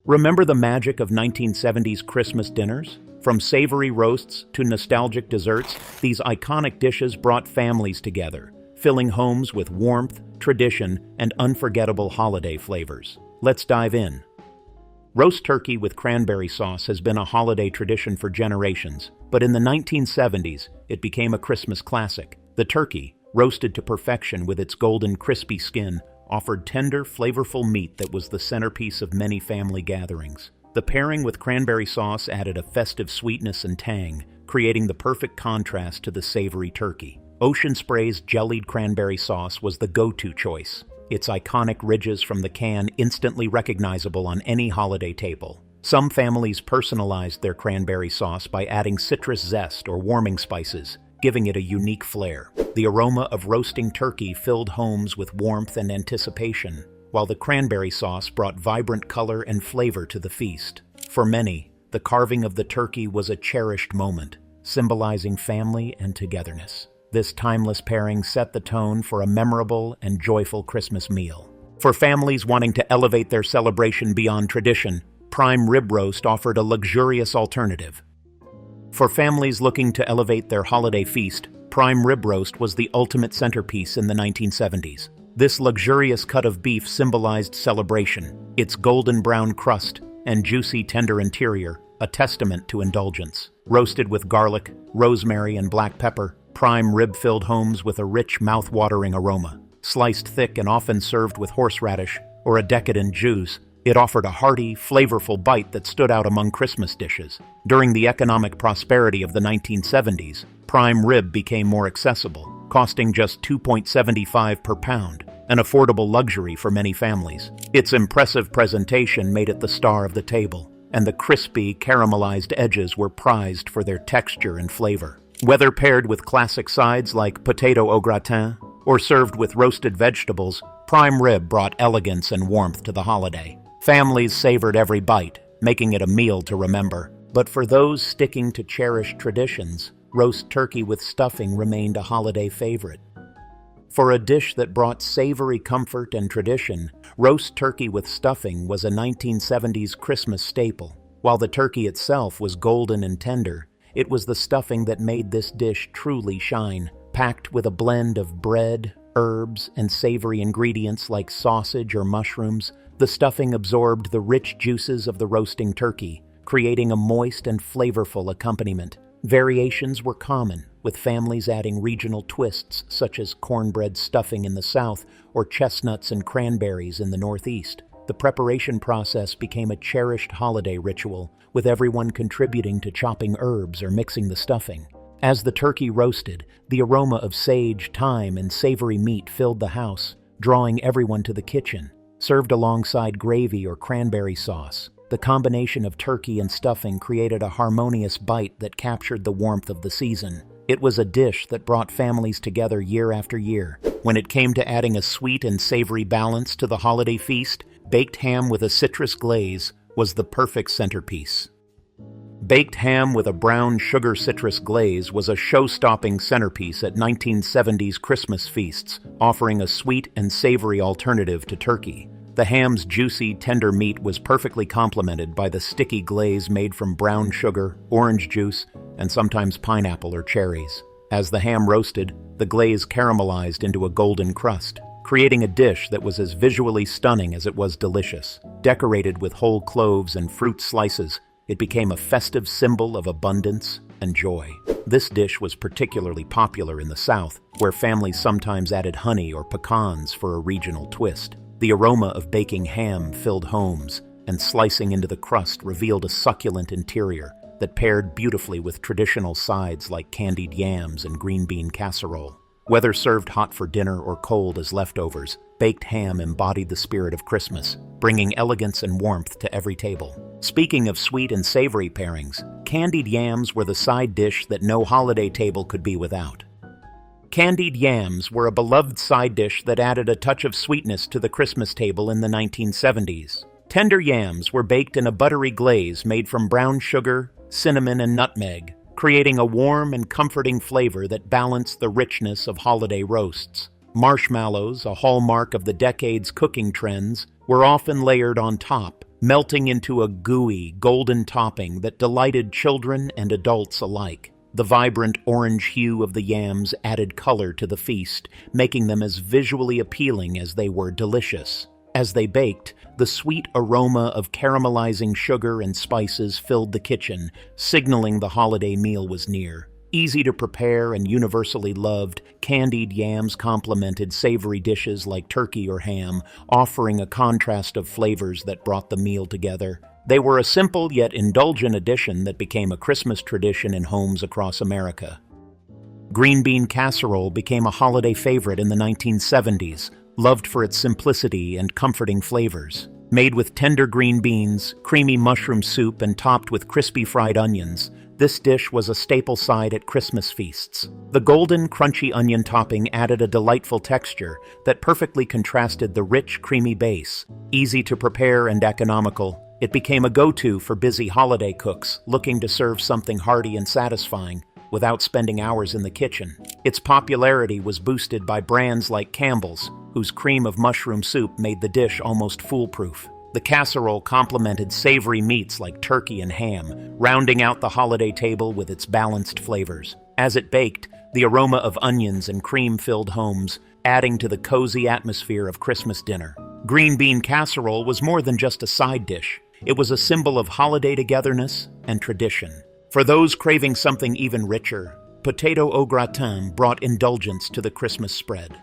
Remember the magic of 1970s Christmas dinners? From savory roasts to nostalgic desserts, these iconic dishes brought families together, filling homes with warmth, tradition, and unforgettable holiday flavors. Let's dive in. Roast turkey with cranberry sauce has been a holiday tradition for generations, but in the 1970s, it became a Christmas classic. The turkey, roasted to perfection with its golden, crispy skin, offered tender, flavorful meat that was the centerpiece of many family gatherings. The pairing with cranberry sauce added a festive sweetness and tang, creating the perfect contrast to the savory turkey. Ocean Spray's jellied cranberry sauce was the go-to choice, its iconic ridges from the can instantly recognizable on any holiday table. Some families personalized their cranberry sauce by adding citrus zest or warming spices, giving it a unique flair. The aroma of roasting turkey filled homes with warmth and anticipation, while the cranberry sauce brought vibrant color and flavor to the feast. For many, the carving of the turkey was a cherished moment, symbolizing family and togetherness. This timeless pairing set the tone for a memorable and joyful Christmas meal. For families wanting to elevate their celebration beyond tradition, prime rib roast offered a luxurious alternative. For families looking to elevate their holiday feast, prime rib roast was the ultimate centerpiece in the 1970s. This luxurious cut of beef symbolized celebration, its golden brown crust and juicy tender interior, a testament to indulgence. Roasted with garlic, rosemary, and black pepper, prime rib filled homes with a rich, mouth-watering aroma. Sliced thick and often served with horseradish or a decadent juice, it offered a hearty, flavorful bite that stood out among Christmas dishes. During the economic prosperity of the 1970s, prime rib became more accessible, costing just $2.75 per pound, an affordable luxury for many families. Its impressive presentation made it the star of the table, and the crispy, caramelized edges were prized for their texture and flavor. Whether paired with classic sides like potato au gratin or served with roasted vegetables, prime rib brought elegance and warmth to the holiday. Families savored every bite, making it a meal to remember. But for those sticking to cherished traditions, roast turkey with stuffing remained a holiday favorite. For a dish that brought savory comfort and tradition, roast turkey with stuffing was a 1970s Christmas staple. While the turkey itself was golden and tender, it was the stuffing that made this dish truly shine. Packed with a blend of bread, herbs, and savory ingredients like sausage or mushrooms, the stuffing absorbed the rich juices of the roasting turkey, creating a moist and flavorful accompaniment. Variations were common, with families adding regional twists such as cornbread stuffing in the South or chestnuts and cranberries in the Northeast. The preparation process became a cherished holiday ritual, with everyone contributing to chopping herbs or mixing the stuffing. As the turkey roasted, the aroma of sage, thyme, and savory meat filled the house, drawing everyone to the kitchen. Served alongside gravy or cranberry sauce, the combination of turkey and stuffing created a harmonious bite that captured the warmth of the season. It was a dish that brought families together year after year. When it came to adding a sweet and savory balance to the holiday feast, baked ham with a citrus glaze was the perfect centerpiece. Baked ham with a brown sugar citrus glaze was a show-stopping centerpiece at 1970s Christmas feasts, offering a sweet and savory alternative to turkey. The ham's juicy, tender meat was perfectly complemented by the sticky glaze made from brown sugar, orange juice, and sometimes pineapple or cherries. As the ham roasted, the glaze caramelized into a golden crust, creating a dish that was as visually stunning as it was delicious. Decorated with whole cloves and fruit slices, it became a festive symbol of abundance and joy. This dish was particularly popular in the South, where families sometimes added honey or pecans for a regional twist. The aroma of baking ham filled homes, and slicing into the crust revealed a succulent interior that paired beautifully with traditional sides like candied yams and green bean casserole. Whether served hot for dinner or cold as leftovers, baked ham embodied the spirit of Christmas, bringing elegance and warmth to every table. Speaking of sweet and savory pairings, candied yams were the side dish that no holiday table could be without. Candied yams were a beloved side dish that added a touch of sweetness to the Christmas table in the 1970s. Tender yams were baked in a buttery glaze made from brown sugar, cinnamon, and nutmeg, creating a warm and comforting flavor that balanced the richness of holiday roasts. Marshmallows, a hallmark of the decade's cooking trends, were often layered on top, melting into a gooey, golden topping that delighted children and adults alike. The vibrant orange hue of the yams added color to the feast, making them as visually appealing as they were delicious. As they baked, the sweet aroma of caramelizing sugar and spices filled the kitchen, signaling the holiday meal was near. Easy to prepare and universally loved, candied yams complemented savory dishes like turkey or ham, offering a contrast of flavors that brought the meal together. They were a simple yet indulgent addition that became a Christmas tradition in homes across America. Green bean casserole became a holiday favorite in the 1970s, loved for its simplicity and comforting flavors. Made with tender green beans, creamy mushroom soup, and topped with crispy fried onions, this dish was a staple side at Christmas feasts. The golden, crunchy onion topping added a delightful texture that perfectly contrasted the rich, creamy base. Easy to prepare and economical, it became a go-to for busy holiday cooks looking to serve something hearty and satisfying without spending hours in the kitchen. Its popularity was boosted by brands like Campbell's, whose cream of mushroom soup made the dish almost foolproof. The casserole complemented savory meats like turkey and ham, rounding out the holiday table with its balanced flavors. As it baked, the aroma of onions and cream filled homes, adding to the cozy atmosphere of Christmas dinner. Green bean casserole was more than just a side dish. It was a symbol of holiday togetherness and tradition. For those craving something even richer, potato au gratin brought indulgence to the Christmas spread.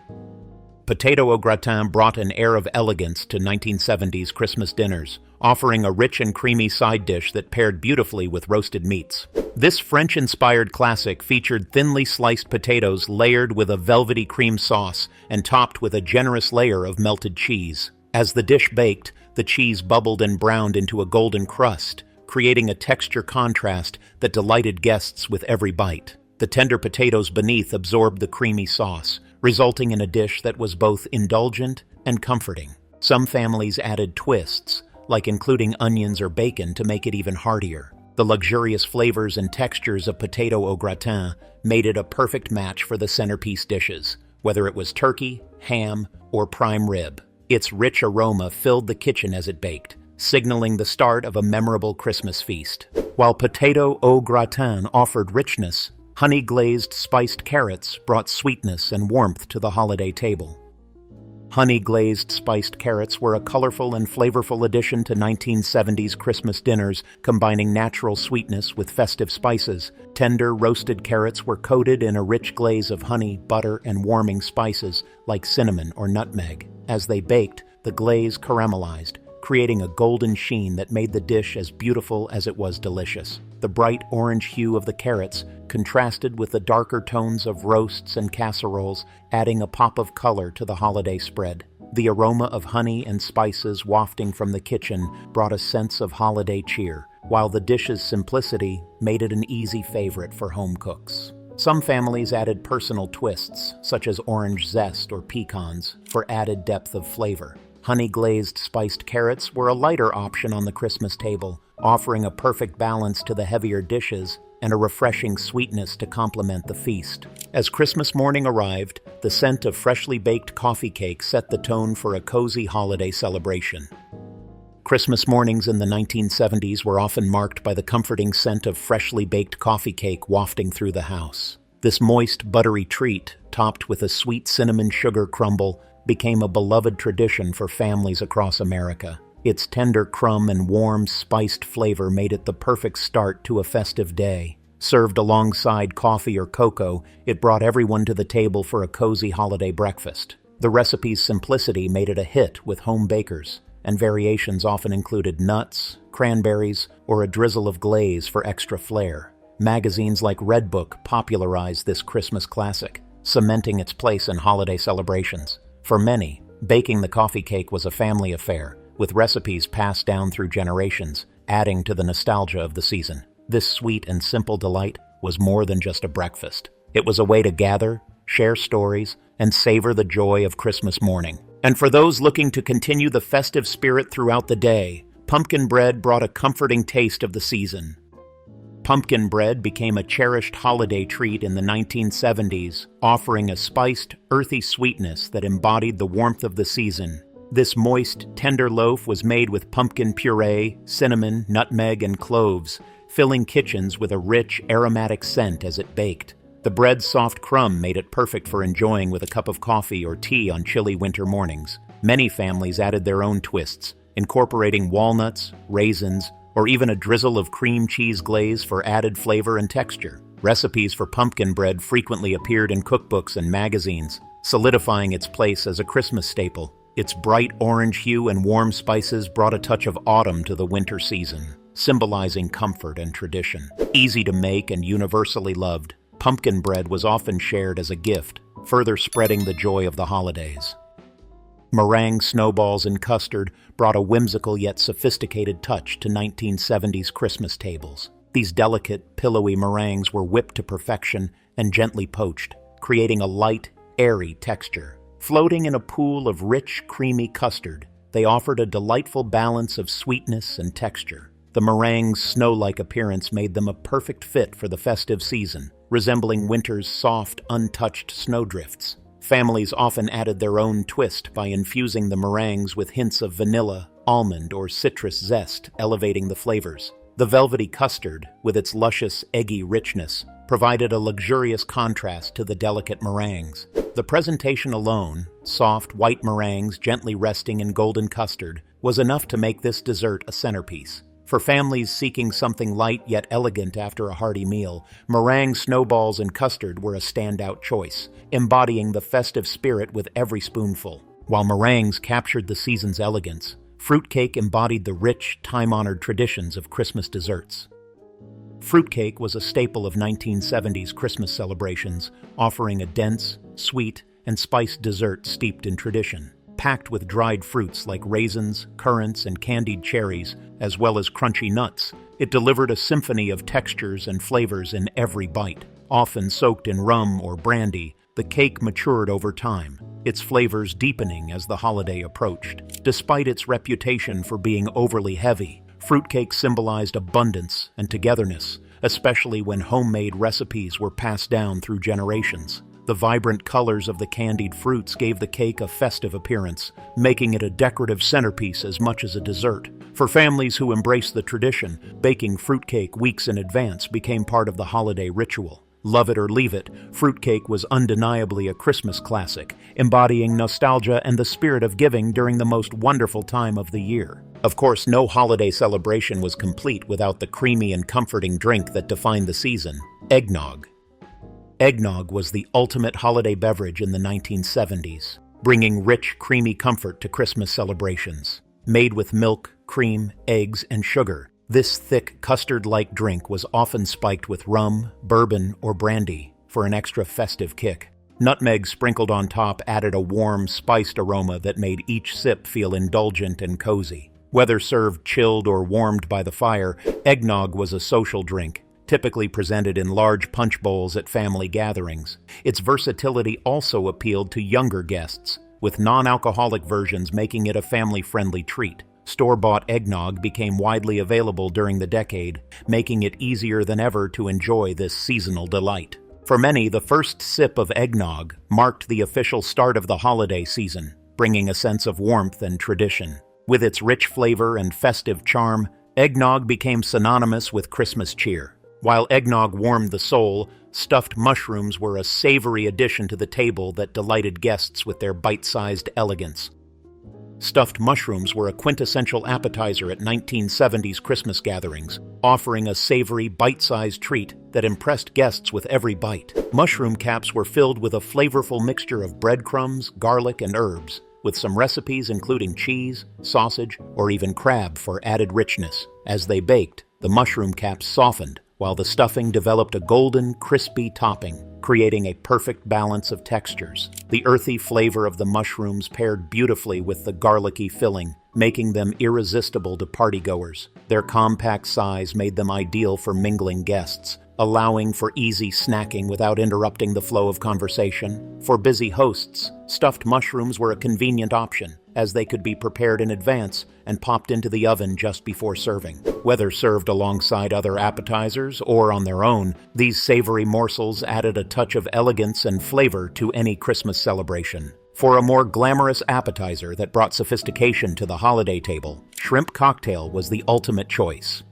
Potato au gratin brought an air of elegance to 1970s Christmas dinners, offering a rich and creamy side dish that paired beautifully with roasted meats. This French-inspired classic featured thinly sliced potatoes layered with a velvety cream sauce and topped with a generous layer of melted cheese. As the dish baked, the cheese bubbled and browned into a golden crust, creating a texture contrast that delighted guests with every bite. The tender potatoes beneath absorbed the creamy sauce, resulting in a dish that was both indulgent and comforting. Some families added twists, like including onions or bacon to make it even heartier. The luxurious flavors and textures of potato au gratin made it a perfect match for the centerpiece dishes, whether it was turkey, ham, or prime rib. Its rich aroma filled the kitchen as it baked, signaling the start of a memorable Christmas feast. While potato au gratin offered richness, honey-glazed spiced carrots brought sweetness and warmth to the holiday table. Honey-glazed spiced carrots were a colorful and flavorful addition to 1970s Christmas dinners, combining natural sweetness with festive spices. Tender, roasted carrots were coated in a rich glaze of honey, butter, and warming spices like cinnamon or nutmeg. As they baked, the glaze caramelized, creating a golden sheen that made the dish as beautiful as it was delicious. The bright orange hue of the carrots contrasted with the darker tones of roasts and casseroles, adding a pop of color to the holiday spread. The aroma of honey and spices wafting from the kitchen brought a sense of holiday cheer, while the dish's simplicity made it an easy favorite for home cooks. Some families added personal twists, such as orange zest or pecans, for added depth of flavor. Honey-glazed spiced carrots were a lighter option on the Christmas table, offering a perfect balance to the heavier dishes and a refreshing sweetness to complement the feast. As Christmas morning arrived, the scent of freshly baked coffee cake set the tone for a cozy holiday celebration. Christmas mornings in the 1970s were often marked by the comforting scent of freshly baked coffee cake wafting through the house. This moist, buttery treat, topped with a sweet cinnamon sugar crumble, became a beloved tradition for families across America. Its tender crumb and warm, spiced flavor made it the perfect start to a festive day. Served alongside coffee or cocoa, it brought everyone to the table for a cozy holiday breakfast. The recipe's simplicity made it a hit with home bakers, and variations often included nuts, cranberries, or a drizzle of glaze for extra flair. Magazines like Redbook popularized this Christmas classic, cementing its place in holiday celebrations. For many, baking the coffee cake was a family affair, with recipes passed down through generations, adding to the nostalgia of the season. This sweet and simple delight was more than just a breakfast. It was a way to gather, share stories, and savor the joy of Christmas morning. And for those looking to continue the festive spirit throughout the day, pumpkin bread brought a comforting taste of the season. Pumpkin bread became a cherished holiday treat in the 1970s, offering a spiced, earthy sweetness that embodied the warmth of the season. This moist, tender loaf was made with pumpkin puree, cinnamon, nutmeg, and cloves, filling kitchens with a rich, aromatic scent as it baked. The bread's soft crumb made it perfect for enjoying with a cup of coffee or tea on chilly winter mornings. Many families added their own twists, incorporating walnuts, raisins, or even a drizzle of cream cheese glaze for added flavor and texture. Recipes for pumpkin bread frequently appeared in cookbooks and magazines, solidifying its place as a Christmas staple. Its bright orange hue and warm spices brought a touch of autumn to the winter season, symbolizing comfort and tradition. Easy to make and universally loved, pumpkin bread was often shared as a gift, further spreading the joy of the holidays. Meringue snowballs and custard brought a whimsical yet sophisticated touch to 1970s Christmas tables. These delicate, pillowy meringues were whipped to perfection and gently poached, creating a light, airy texture. Floating in a pool of rich, creamy custard, they offered a delightful balance of sweetness and texture. The meringues' snow-like appearance made them a perfect fit for the festive season, resembling winter's soft, untouched snowdrifts. Families often added their own twist by infusing the meringues with hints of vanilla, almond, or citrus zest, elevating the flavors. The velvety custard, with its luscious, eggy richness, provided a luxurious contrast to the delicate meringues. The presentation alone, soft, white meringues gently resting in golden custard, was enough to make this dessert a centerpiece. For families seeking something light yet elegant after a hearty meal, meringue snowballs and custard were a standout choice, embodying the festive spirit with every spoonful. While meringues captured the season's elegance, fruitcake embodied the rich, time-honored traditions of Christmas desserts. Fruitcake was a staple of 1970s Christmas celebrations, offering a dense, sweet, and spiced dessert steeped in tradition. Packed with dried fruits like raisins, currants, and candied cherries, as well as crunchy nuts, it delivered a symphony of textures and flavors in every bite. Often soaked in rum or brandy, the cake matured over time, its flavors deepening as the holiday approached. Despite its reputation for being overly heavy, fruitcake symbolized abundance and togetherness, especially when homemade recipes were passed down through generations. The vibrant colors of the candied fruits gave the cake a festive appearance, making it a decorative centerpiece as much as a dessert. For families who embraced the tradition, baking fruitcake weeks in advance became part of the holiday ritual. Love it or leave it, fruitcake was undeniably a Christmas classic, embodying nostalgia and the spirit of giving during the most wonderful time of the year. Of course, no holiday celebration was complete without the creamy and comforting drink that defined the season: eggnog. Eggnog was the ultimate holiday beverage in the 1970s, bringing rich, creamy comfort to Christmas celebrations. Made with milk, cream, eggs, and sugar, this thick, custard-like drink was often spiked with rum, bourbon, or brandy for an extra festive kick. Nutmeg sprinkled on top added a warm, spiced aroma that made each sip feel indulgent and cozy. Whether served chilled or warmed by the fire, eggnog was a social drink, typically presented in large punch bowls at family gatherings. Its versatility also appealed to younger guests, with non-alcoholic versions making it a family-friendly treat. Store-bought eggnog became widely available during the decade, making it easier than ever to enjoy this seasonal delight. For many, the first sip of eggnog marked the official start of the holiday season, bringing a sense of warmth and tradition. With its rich flavor and festive charm, eggnog became synonymous with Christmas cheer. While eggnog warmed the soul, stuffed mushrooms were a savory addition to the table that delighted guests with their bite-sized elegance. Stuffed mushrooms were a quintessential appetizer at 1970s Christmas gatherings, offering a savory, bite-sized treat that impressed guests with every bite. Mushroom caps were filled with a flavorful mixture of breadcrumbs, garlic, and herbs, with some recipes including cheese, sausage, or even crab for added richness. As they baked, the mushroom caps softened, while the stuffing developed a golden, crispy topping, creating a perfect balance of textures. The earthy flavor of the mushrooms paired beautifully with the garlicky filling, making them irresistible to partygoers. Their compact size made them ideal for mingling guests, allowing for easy snacking without interrupting the flow of conversation. For busy hosts, stuffed mushrooms were a convenient option, as they could be prepared in advance and popped into the oven just before serving. Whether served alongside other appetizers or on their own, these savory morsels added a touch of elegance and flavor to any Christmas celebration. For a more glamorous appetizer that brought sophistication to the holiday table, shrimp cocktail was the ultimate choice.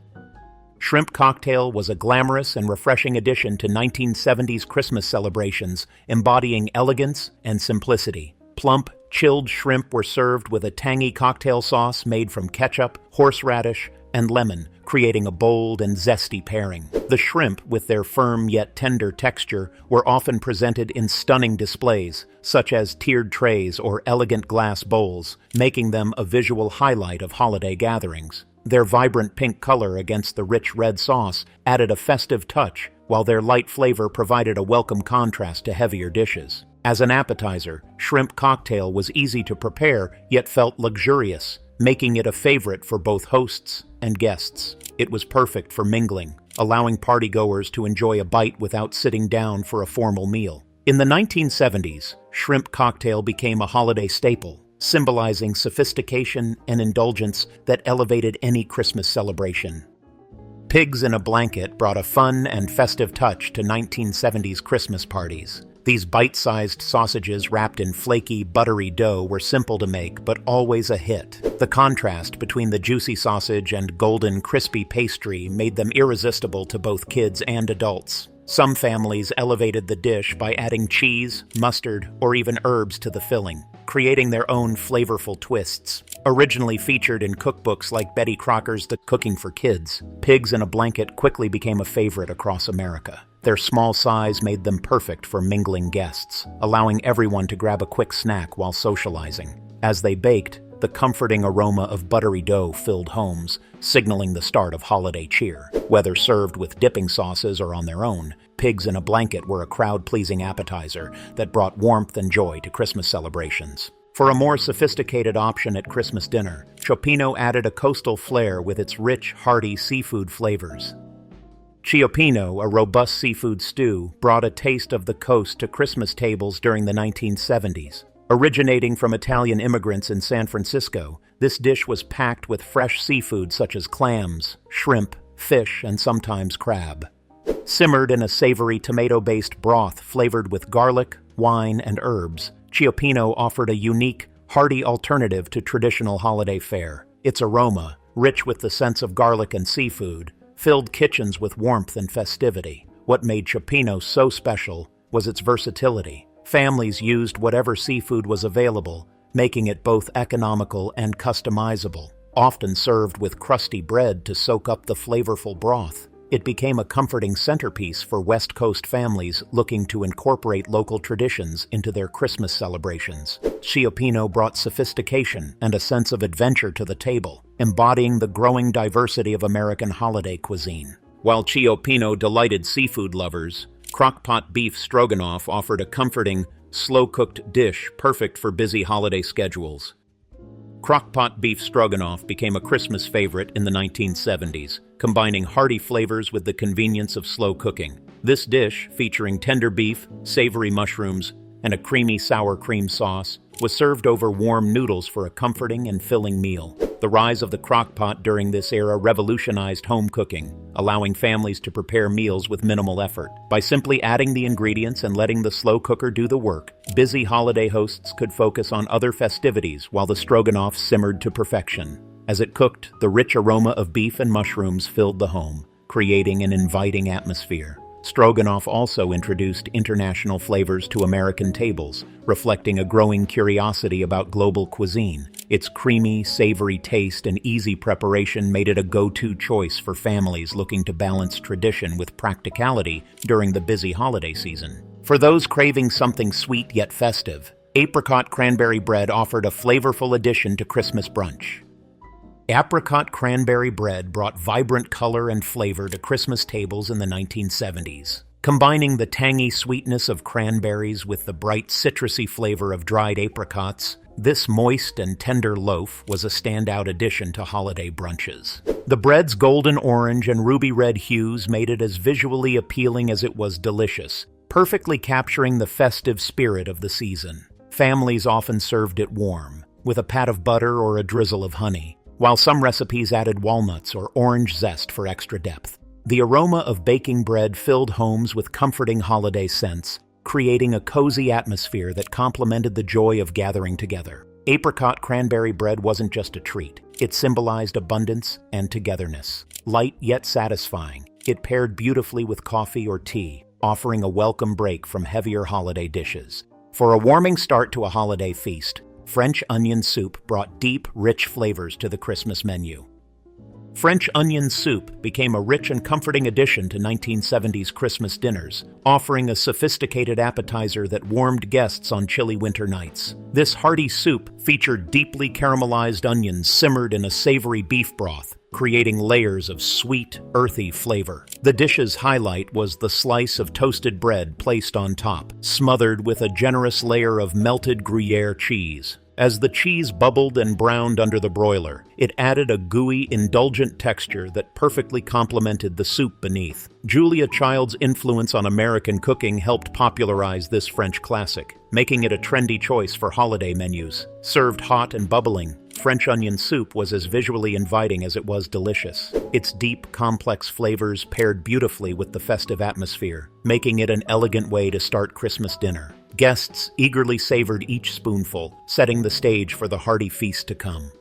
Shrimp cocktail was a glamorous and refreshing addition to 1970s Christmas celebrations, embodying elegance and simplicity. Plump, chilled shrimp were served with a tangy cocktail sauce made from ketchup, horseradish, and lemon, creating a bold and zesty pairing. The shrimp, with their firm yet tender texture, were often presented in stunning displays, such as tiered trays or elegant glass bowls, making them a visual highlight of holiday gatherings. Their vibrant pink color against the rich red sauce added a festive touch, while their light flavor provided a welcome contrast to heavier dishes. As an appetizer, shrimp cocktail was easy to prepare, yet felt luxurious, making it a favorite for both hosts and guests. It was perfect for mingling, allowing partygoers to enjoy a bite without sitting down for a formal meal. In the 1970s, shrimp cocktail became a holiday staple, symbolizing sophistication and indulgence that elevated any Christmas celebration. Pigs in a blanket brought a fun and festive touch to 1970s Christmas parties. These bite-sized sausages wrapped in flaky, buttery dough were simple to make, but always a hit. The contrast between the juicy sausage and golden, crispy pastry made them irresistible to both kids and adults. Some families elevated the dish by adding cheese, mustard, or even herbs to the filling, creating their own flavorful twists. Originally featured in cookbooks like Betty Crocker's The Cooking for Kids, pigs in a blanket quickly became a favorite across America. Their small size made them perfect for mingling guests, allowing everyone to grab a quick snack while socializing. As they baked, the comforting aroma of buttery dough filled homes, signaling the start of holiday cheer. Whether served with dipping sauces or on their own, pigs in a blanket were a crowd-pleasing appetizer that brought warmth and joy to Christmas celebrations. For a more sophisticated option at Christmas dinner, Cioppino added a coastal flair with its rich, hearty seafood flavors. Cioppino, a robust seafood stew, brought a taste of the coast to Christmas tables during the 1970s. Originating from Italian immigrants in San Francisco, this dish was packed with fresh seafood such as clams, shrimp, fish, and sometimes crab. Simmered in a savory tomato-based broth flavored with garlic, wine, and herbs, Cioppino offered a unique, hearty alternative to traditional holiday fare. Its aroma, rich with the sense of garlic and seafood, filled kitchens with warmth and festivity. What made Cioppino so special was its versatility. Families used whatever seafood was available, making it both economical and customizable. Often served with crusty bread to soak up the flavorful broth, it became a comforting centerpiece for West Coast families looking to incorporate local traditions into their Christmas celebrations. Cioppino brought sophistication and a sense of adventure to the table, embodying the growing diversity of American holiday cuisine. While Cioppino delighted seafood lovers, crock-pot beef stroganoff offered a comforting, slow-cooked dish perfect for busy holiday schedules. Crock-pot beef stroganoff became a Christmas favorite in the 1970s, combining hearty flavors with the convenience of slow cooking. This dish, featuring tender beef, savory mushrooms, and a creamy sour cream sauce, was served over warm noodles for a comforting and filling meal. The rise of the crock-pot during this era revolutionized home cooking, allowing families to prepare meals with minimal effort. By simply adding the ingredients and letting the slow cooker do the work, busy holiday hosts could focus on other festivities while the stroganoff simmered to perfection. As it cooked, the rich aroma of beef and mushrooms filled the home, creating an inviting atmosphere. Stroganoff also introduced international flavors to American tables, reflecting a growing curiosity about global cuisine. Its creamy, savory taste and easy preparation made it a go-to choice for families looking to balance tradition with practicality during the busy holiday season. For those craving something sweet yet festive, apricot cranberry bread offered a flavorful addition to Christmas brunch. Apricot cranberry bread brought vibrant color and flavor to Christmas tables in the 1970s. Combining the tangy sweetness of cranberries with the bright citrusy flavor of dried apricots, this moist and tender loaf was a standout addition to holiday brunches. The bread's golden orange and ruby red hues made it as visually appealing as it was delicious, perfectly capturing the festive spirit of the season. Families often served it warm, with a pat of butter or a drizzle of honey, while some recipes added walnuts or orange zest for extra depth. The aroma of baking bread filled homes with comforting holiday scents, creating a cozy atmosphere that complemented the joy of gathering together. Apricot cranberry bread wasn't just a treat. It symbolized abundance and togetherness. Light yet satisfying, it paired beautifully with coffee or tea, offering a welcome break from heavier holiday dishes. For a warming start to a holiday feast, French onion soup brought deep, rich flavors to the Christmas menu. French onion soup became a rich and comforting addition to 1970s Christmas dinners, offering a sophisticated appetizer that warmed guests on chilly winter nights. This hearty soup featured deeply caramelized onions simmered in a savory beef broth, creating layers of sweet, earthy flavor. The dish's highlight was the slice of toasted bread placed on top, smothered with a generous layer of melted Gruyere cheese. As the cheese bubbled and browned under the broiler, it added a gooey, indulgent texture that perfectly complemented the soup beneath. Julia Child's influence on American cooking helped popularize this French classic, making it a trendy choice for holiday menus. Served hot and bubbling, French onion soup was as visually inviting as it was delicious. Its deep, complex flavors paired beautifully with the festive atmosphere, making it an elegant way to start Christmas dinner. Guests eagerly savored each spoonful, setting the stage for the hearty feast to come.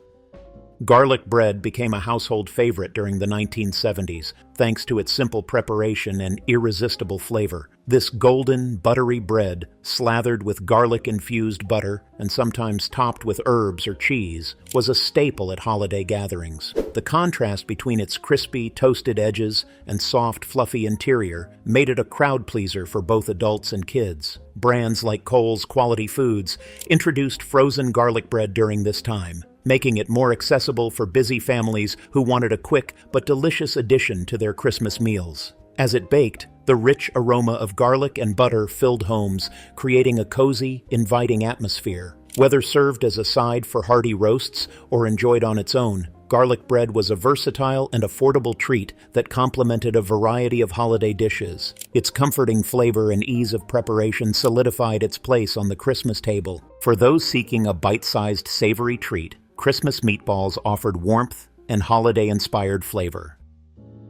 Garlic bread became a household favorite during the 1970s, thanks to its simple preparation and irresistible flavor. This golden, buttery bread, slathered with garlic-infused butter and sometimes topped with herbs or cheese, was a staple at holiday gatherings. The contrast between its crispy, toasted edges and soft, fluffy interior made it a crowd pleaser for both adults and kids. Brands like Kohl's Quality Foods introduced frozen garlic bread during this time, making it more accessible for busy families who wanted a quick but delicious addition to their Christmas meals. As it baked, the rich aroma of garlic and butter filled homes, creating a cozy, inviting atmosphere. Whether served as a side for hearty roasts or enjoyed on its own, garlic bread was a versatile and affordable treat that complemented a variety of holiday dishes. Its comforting flavor and ease of preparation solidified its place on the Christmas table. For those seeking a bite-sized savory treat, Christmas meatballs offered warmth and holiday-inspired flavor.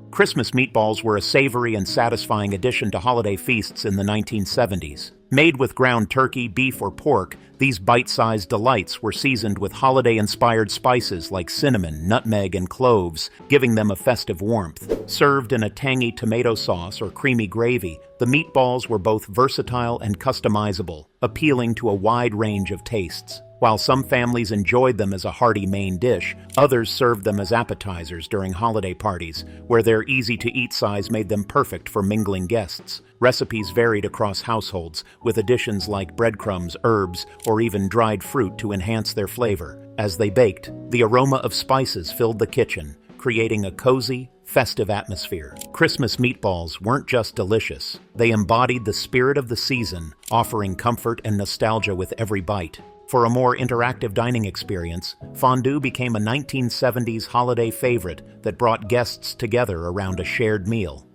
Christmas meatballs were a savory and satisfying addition to holiday feasts in the 1970s. Made with ground turkey, beef, or pork, these bite-sized delights were seasoned with holiday-inspired spices like cinnamon, nutmeg, and cloves, giving them a festive warmth. Served in a tangy tomato sauce or creamy gravy, the meatballs were both versatile and customizable, appealing to a wide range of tastes. While some families enjoyed them as a hearty main dish, others served them as appetizers during holiday parties, where their easy-to-eat size made them perfect for mingling guests. Recipes varied across households, with additions like breadcrumbs, herbs, or even dried fruit to enhance their flavor. As they baked, the aroma of spices filled the kitchen, creating a cozy, festive atmosphere. Christmas meatballs weren't just delicious. They embodied the spirit of the season, offering comfort and nostalgia with every bite. For a more interactive dining experience, fondue became a 1970s holiday favorite that brought guests together around a shared meal.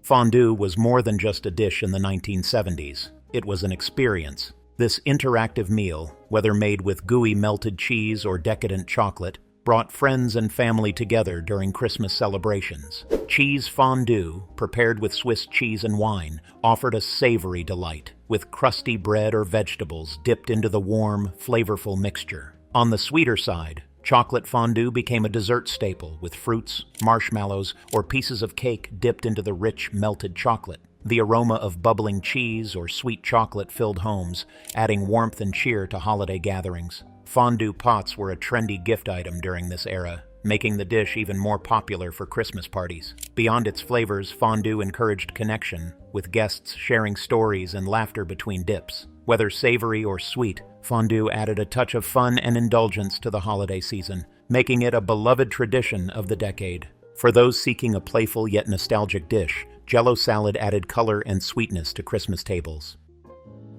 Fondue was more than just a dish in the 1970s. It was an experience. This interactive meal, whether made with gooey melted cheese or decadent chocolate, brought friends and family together during Christmas celebrations. Cheese fondue, prepared with Swiss cheese and wine, offered a savory delight, with crusty bread or vegetables dipped into the warm, flavorful mixture. On the sweeter side, chocolate fondue became a dessert staple, with fruits, marshmallows, or pieces of cake dipped into the rich, melted chocolate. The aroma of bubbling cheese or sweet chocolate filled homes, adding warmth and cheer to holiday gatherings. Fondue pots were a trendy gift item during this era, making the dish even more popular for Christmas parties. Beyond its flavors, fondue encouraged connection, with guests sharing stories and laughter between dips. Whether savory or sweet, fondue added a touch of fun and indulgence to the holiday season, making it a beloved tradition of the decade. For those seeking a playful yet nostalgic dish, Jell-O salad added color and sweetness to Christmas tables.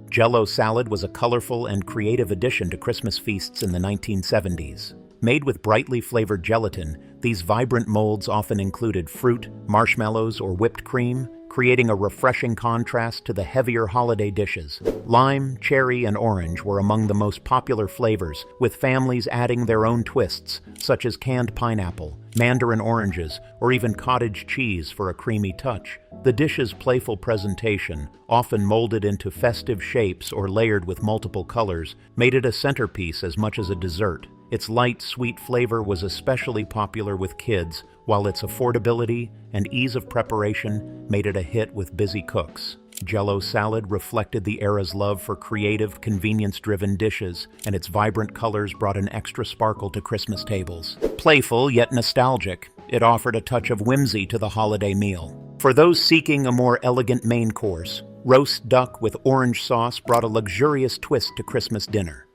Jell-O salad was a colorful and creative addition to Christmas feasts in the 1970s. Made with brightly flavored gelatin, these vibrant molds often included fruit, marshmallows, or whipped cream, creating a refreshing contrast to the heavier holiday dishes. Lime, cherry, and orange were among the most popular flavors, with families adding their own twists, such as canned pineapple, mandarin oranges, or even cottage cheese for a creamy touch. The dish's playful presentation, often molded into festive shapes or layered with multiple colors, made it a centerpiece as much as a dessert. Its light, sweet flavor was especially popular with kids, while its affordability and ease of preparation made it a hit with busy cooks. Jell-O salad reflected the era's love for creative, convenience-driven dishes, and its vibrant colors brought an extra sparkle to Christmas tables. Playful yet nostalgic, it offered a touch of whimsy to the holiday meal. For those seeking a more elegant main course, roast duck with orange sauce brought a luxurious twist to Christmas dinner.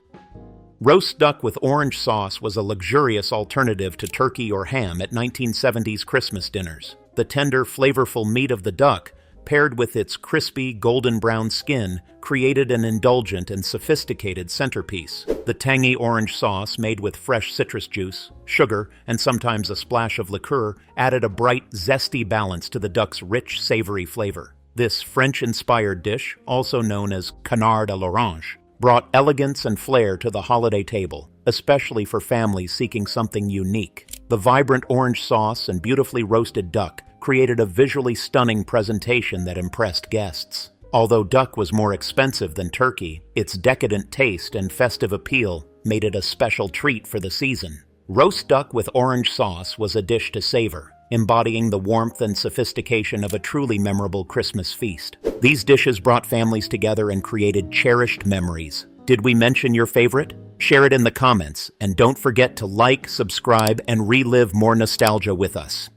Roast duck with orange sauce was a luxurious alternative to turkey or ham at 1970s Christmas dinners. The tender, flavorful meat of the duck, paired with its crispy, golden brown skin, created an indulgent and sophisticated centerpiece. The tangy orange sauce, made with fresh citrus juice, sugar, and sometimes a splash of liqueur, added a bright, zesty balance to the duck's rich, savory flavor. This French-inspired dish, also known as canard à l'orange, brought elegance and flair to the holiday table, especially for families seeking something unique. The vibrant orange sauce and beautifully roasted duck created a visually stunning presentation that impressed guests. Although duck was more expensive than turkey, its decadent taste and festive appeal made it a special treat for the season. Roast duck with orange sauce was a dish to savor, embodying the warmth and sophistication of a truly memorable Christmas feast. These dishes brought families together and created cherished memories. Did we mention your favorite? Share it in the comments, and don't forget to like, subscribe, and relive more nostalgia with us.